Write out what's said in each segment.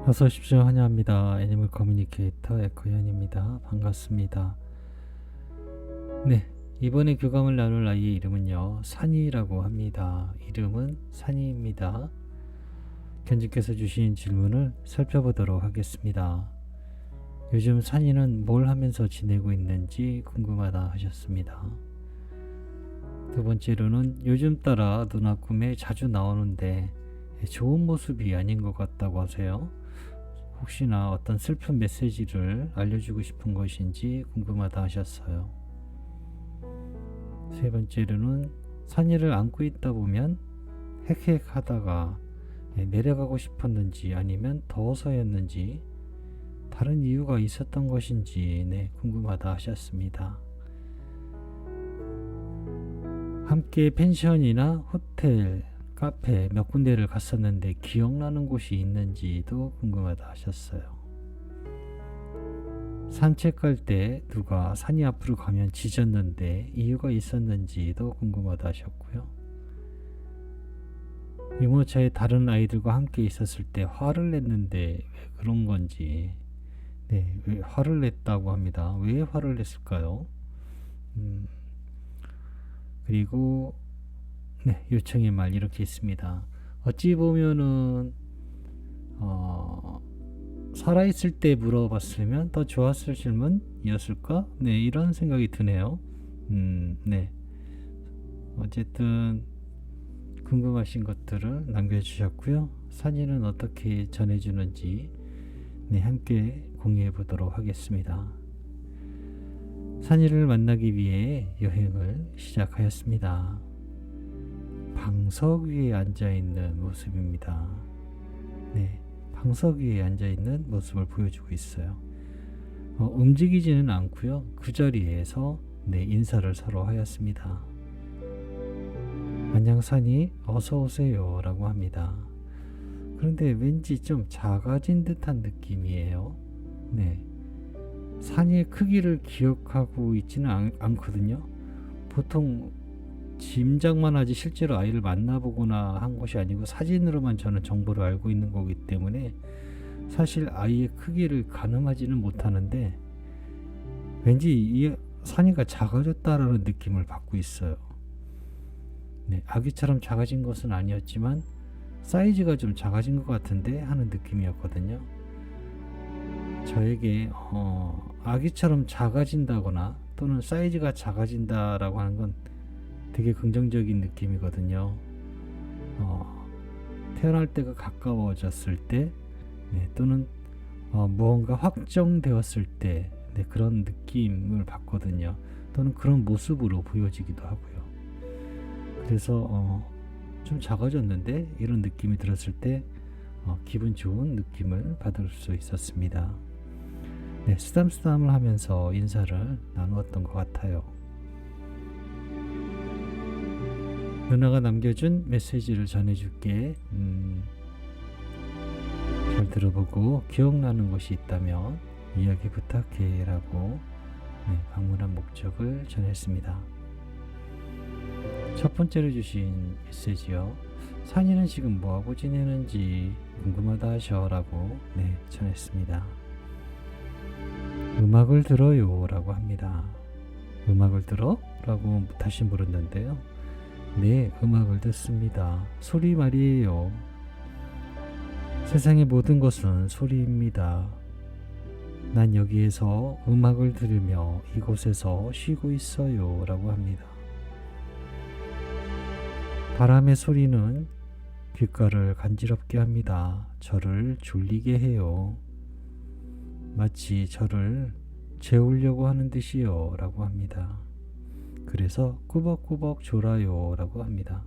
어서 오십시오. 환영합니다. 애니멀 커뮤니케이터 에코현입니다. 반갑습니다. 네, 이번에 교감을 나눌 아이의 이름은요, 산이라고 합니다. 이름은 산이입니다. 견주께서 주신 질문을 살펴보도록 하겠습니다. 요즘 산이는 뭘 하면서 지내고 있는지 궁금하다 하셨습니다. 두 번째로는 요즘 따라 누나 꿈에 자주 나오는데 좋은 모습이 아닌 것 같다고 하세요. 혹시나 어떤 슬픈 메시지를 알려주고 싶은 것인지 궁금하다 하셨어요. 세 번째로는 산이를 안고 있다 보면 헥헥 하다가 내려가고 싶었는지 아니면 더워서였는지 다른 이유가 있었던 것인지 궁금하다 하셨습니다. 함께 펜션이나 호텔, 카페 몇 군데를 갔었는데 기억나는 곳이 있는지도 궁금하다 하셨어요. 산책할 때 누가 산이 앞으로 가면 짖었는데 이유가 있었는지도 궁금하다 하셨고요. 유모차에 다른 아이들과 함께 있었을 때 화를 냈는데 왜 그런 건지, 왜 화를 냈다고 합니다. 왜 화를 냈을까요? 그리고 요청의 말 이렇게 있습니다. 어찌 보면은 살아있을 때 물어봤으면 더 좋았을 질문이었을까? 이런 생각이 드네요. 어쨌든 궁금하신 것들을 남겨주셨고요. 사진은 어떻게 전해주는지 함께 공유해 보도록 하겠습니다. 산이를 만나기 위해 여행을 시작하였습니다. 방석 위에 앉아있는 모습입니다. 방석 위에 앉아있는 모습을 보여주고 있어요. 움직이지는 않고요. 그 자리에서 인사를 서로 하였습니다. 안녕 산이 어서오세요 라고 합니다. 그런데 왠지 좀 작아진 듯한 느낌이에요. 산이의 크기를 기억하고 있지는 않거든요. 보통 짐작만 하지 실제로 아이를 만나보거나 한 것이 아니고 사진으로만 저는 정보를 알고 있는 거기 때문에 사실 아이의 크기를 가늠하지는 못하는데 왠지 이 산이가 작아졌다라는 느낌을 받고 있어요. 아기처럼 작아진 것은 아니었지만 사이즈가 좀 작아진 것 같은데 하는 느낌이었거든요. 저에게 아기처럼 작아진다거나 또는 사이즈가 작아진다라고 하는 건 되게 긍정적인 느낌이거든요. 태어날 때가 가까워졌을 때 또는 무언가 확정되었을 때 그런 느낌을 받거든요. 또는 그런 모습으로 보여지기도 하고요. 그래서 좀 작아졌는데 이런 느낌이 들었을 때 기분 좋은 느낌을 받을 수 있었습니다. 쓰담쓰담을 하면서 인사를 나누었던 것 같아요. 누나가 남겨준 메시지를 전해줄게. 잘 들어보고 기억나는 것이 있다면 이야기 부탁해 라고 방문한 목적을 전했습니다. 첫 번째로 주신 메시지요. 산이는 지금 뭐하고 지내는지 궁금하다 하셔 라고 전했습니다. 음악을 들어요 라고 합니다. 음악을 들어? 라고 다시 물었는데요. 음악을 듣습니다. 소리 말이에요. 세상의 모든 것은 소리입니다. 난 여기에서 음악을 들으며 이곳에서 쉬고 있어요 라고 합니다. 바람의 소리는 귓가를 간지럽게 합니다. 저를 졸리게 해요. 마치 저를 재우려고 하는 듯이요 라고 합니다. 그래서 꾸벅꾸벅 졸아요 라고 합니다.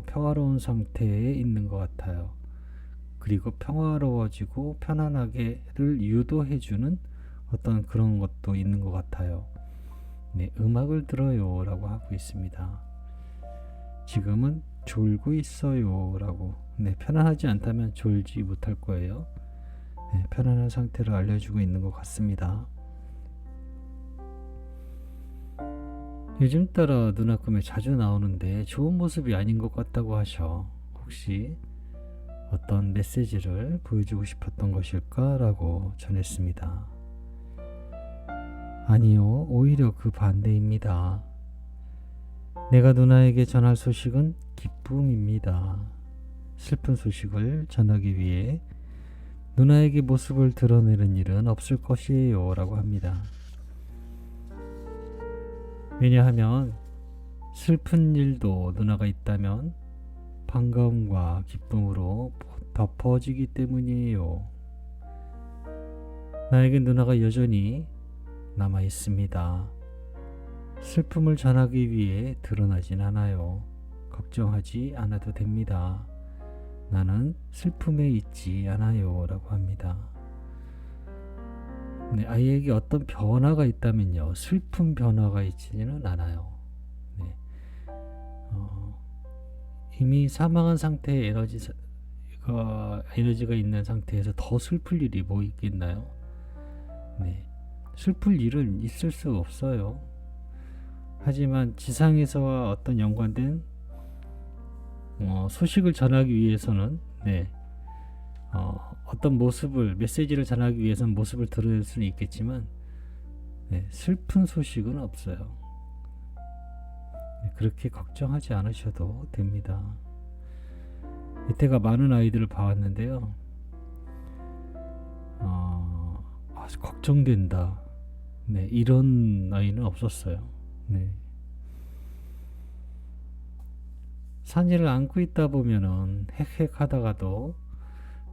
평화로운 상태에 있는 것 같아요. 그리고 평화로워지고 편안하게를 유도해주는 어떤 그런 것도 있는 것 같아요. 음악을 들어요 라고 하고 있습니다. 지금은 졸고 있어요 라고. 편안하지 않다면 졸지 못할 거예요. 편안한 상태를 알려주고 있는 것 같습니다. 요즘 따라 누나 꿈에 자주 나오는데 좋은 모습이 아닌 것 같다고 하셔. 혹시 어떤 메시지를 보여주고 싶었던 것일까라고 전했습니다. 아니요, 오히려 그 반대입니다. 내가 누나에게 전할 소식은 기쁨입니다. 슬픈 소식을 전하기 위해 누나에게 모습을 드러내는 일은 없을 것이에요 라고 합니다. 왜냐하면 슬픈 일도 누나가 있다면 반가움과 기쁨으로 덮어지기 때문이에요. 나에겐 누나가 여전히 남아 있습니다. 슬픔을 전하기 위해 드러나진 않아요. 걱정하지 않아도 됩니다. 나는 슬픔에 있지 않아요 라고 합니다. 네, 아이에게 어떤 변화가 있다면요, 슬픈 변화가 있지는 않아요. 네. 이미 사망한 상태의 에너지가 있는 상태에서 더 슬플 일이 뭐 있겠나요? 네. 슬플 일은 있을 수 없어요. 하지만 지상에서와 어떤 연관된 소식을 전하기 위해서는 어떤 모습을, 메시지를 전하기 위해서는 모습을 드러낼 수는 있겠지만 슬픈 소식은 없어요. 그렇게 걱정하지 않으셔도 됩니다. 이때가 많은 아이들을 봐왔는데요. 걱정된다. 이런 아이는 없었어요. 산이를 안고 있다 보면은 헥헥 하다가도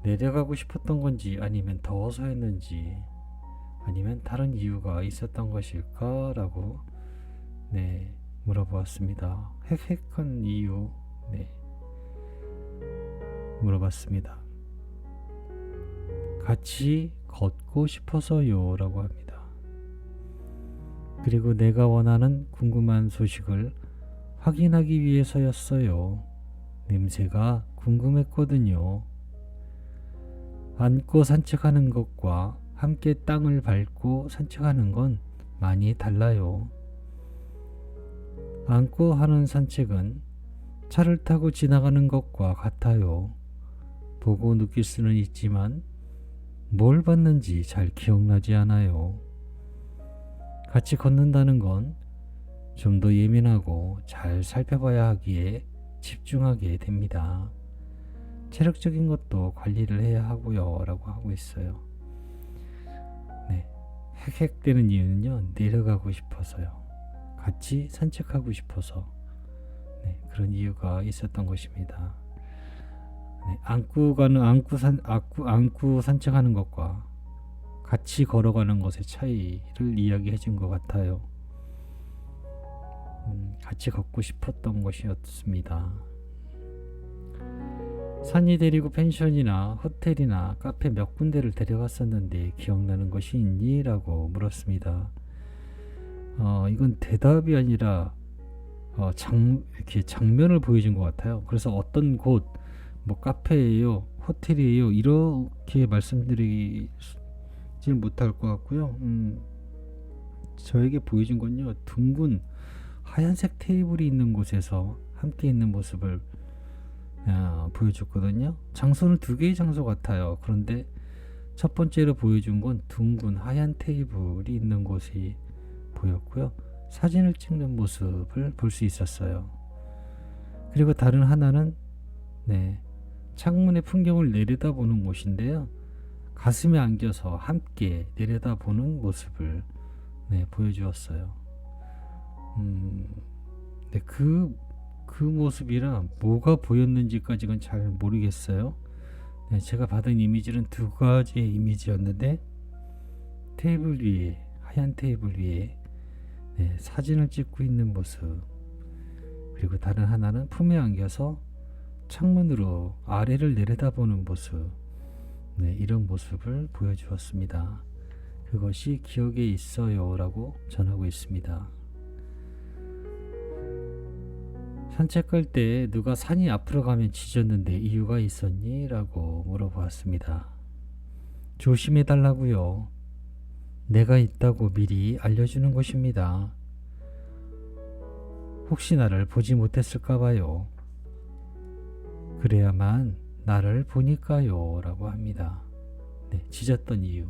내려가고 싶었던 건지, 아니면 더워서였는지, 아니면 다른 이유가 있었던 것일까 라고 물어보았습니다. 헥헥한 이유 물어봤습니다. 같이 걷고 싶어서요 라고 합니다. 그리고 내가 원하는 궁금한 소식을 확인하기 위해서였어요. 냄새가 궁금했거든요. 안고 산책하는 것과 함께 땅을 밟고 산책하는 건 많이 달라요. 안고 하는 산책은 차를 타고 지나가는 것과 같아요. 보고 느낄 수는 있지만 뭘 봤는지 잘 기억나지 않아요. 같이 걷는다는 건 좀 더 예민하고 잘 살펴봐야 하기에 집중하게 됩니다. 체력적인 것도 관리를 해야 하고요 라고 하고 있어요. 헥헥대는 이유는요, 내려가고 싶어서요. 같이 산책하고 싶어서 그런 이유가 있었던 것입니다. 안고 산책하는 것과 같이 걸어가는 것의 차이를 이야기해 준 것 같아요. 같이 걷고 싶었던 것이었습니다. 산이 데리고 펜션이나 호텔이나 카페 몇 군데를 데려갔었는데 기억나는 것이 있니? 라고 물었습니다. 이건 대답이 아니라 이렇게 장면을 보여준 것 같아요. 그래서 어떤 곳, 뭐 카페예요, 호텔이에요, 이렇게 말씀드리질 못할 것 같고요. 저에게 보여준 건요, 둥근 하얀색 테이블이 있는 곳에서 함께 있는 모습을 보여줬거든요. 장소는 두 개의 장소 같아요. 그런데 첫 번째로 보여준 건 둥근 하얀 테이블이 있는 곳이 보였고요. 사진을 찍는 모습을 볼 수 있었어요. 그리고 다른 하나는 창문의 풍경을 내려다보는 곳인데요. 가슴에 안겨서 함께 내려다보는 모습을 보여주었어요. 그 모습이라 뭐가 보였는지까지는 잘 모르겠어요. 제가 받은 이미지는 두 가지의 이미지였는데, 테이블 위에, 하얀 테이블 위에 사진을 찍고 있는 모습, 그리고 다른 하나는 품에 안겨서 창문으로 아래를 내려다보는 모습, 이런 모습을 보여주었습니다. 그것이 기억에 있어요 라고 전하고 있습니다. 산책 갈 때 누가 산이 앞으로 가면 짖었는데 이유가 있었니? 라고 물어보았습니다. 조심해 달라고요. 내가 있다고 미리 알려주는 것입니다. 혹시 나를 보지 못했을까 봐요. 그래야만 나를 보니까요 라고 합니다. 네, 짖었던 이유,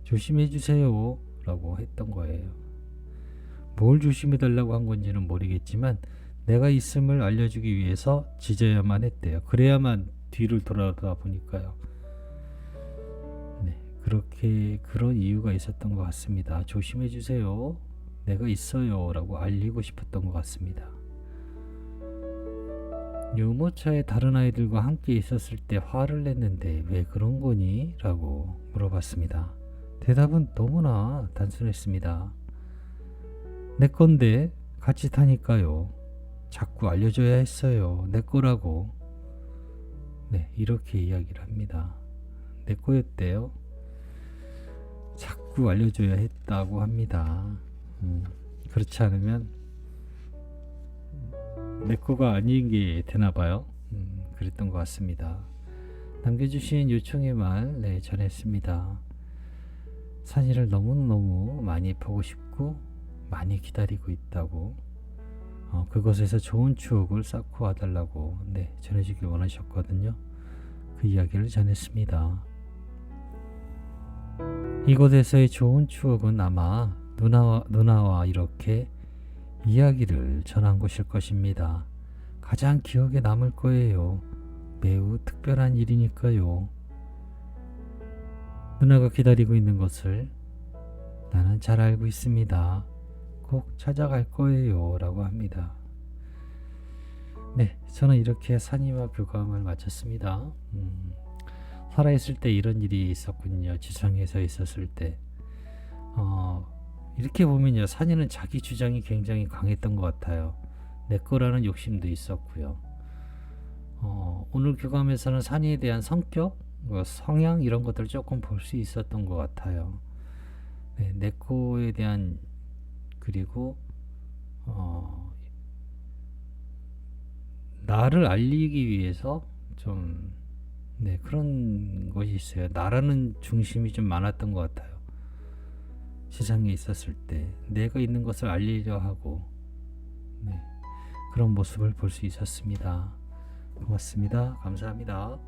조심해 주세요 라고 했던 거예요. 뭘 조심해 달라고 한 건지는 모르겠지만 내가 있음을 알려주기 위해서 짖어야만 했대요. 그래야만 뒤를 돌아다 보니까요. 네, 그렇게 그런 이유가 있었던 것 같습니다. 조심해 주세요, 내가 있어요 라고 알리고 싶었던 것 같습니다. 유모차에 다른 아이들과 함께 있었을 때 화를 냈는데 왜 그런 거니? 라고 물어봤습니다. 대답은 너무나 단순했습니다. 내 건데 같이 타니까요. 자꾸 알려줘야 했어요. 내 거라고. 네, 이렇게 이야기를 합니다. 내 거였대요. 자꾸 알려줘야 했다고 합니다. 그렇지 않으면 내 거가 아닌 게 되나 봐요. 그랬던 것 같습니다. 남겨주신 요청의 말 전했습니다. 산이를 너무너무 많이 보고 싶고 많이 기다리고 있다고, 그곳에서 좋은 추억을 쌓고 와달라고 전해주길 원하셨거든요. 그 이야기를 전했습니다. 이곳에서의 좋은 추억은 아마 누나와 이렇게 이야기를 전한 곳일 것입니다. 가장 기억에 남을 거예요. 매우 특별한 일이니까요. 누나가 기다리고 있는 것을 나는 잘 알고 있습니다. 꼭 찾아갈 거예요 라고 합니다. 네, 저는 이렇게 산이와 교감을 마쳤습니다. 살아있을 때 이런 일이 있었군요. 지상에서 있었을 때. 이렇게 보면요, 산이는 자기 주장이 굉장히 강했던 것 같아요. 내 거라는 욕심도 있었고요. 오늘 교감에서는 산이에 대한 성격, 성향 이런 것들을 조금 볼 수 있었던 것 같아요. 네, 내 거에 대한, 그리고 나를 알리기 위해서 좀 그런 것이 있어요. 나라는 중심이 좀 많았던 것 같아요. 세상에 있었을 때 내가 있는 것을 알리려 하고 그런 모습을 볼 수 있었습니다. 고맙습니다. 감사합니다.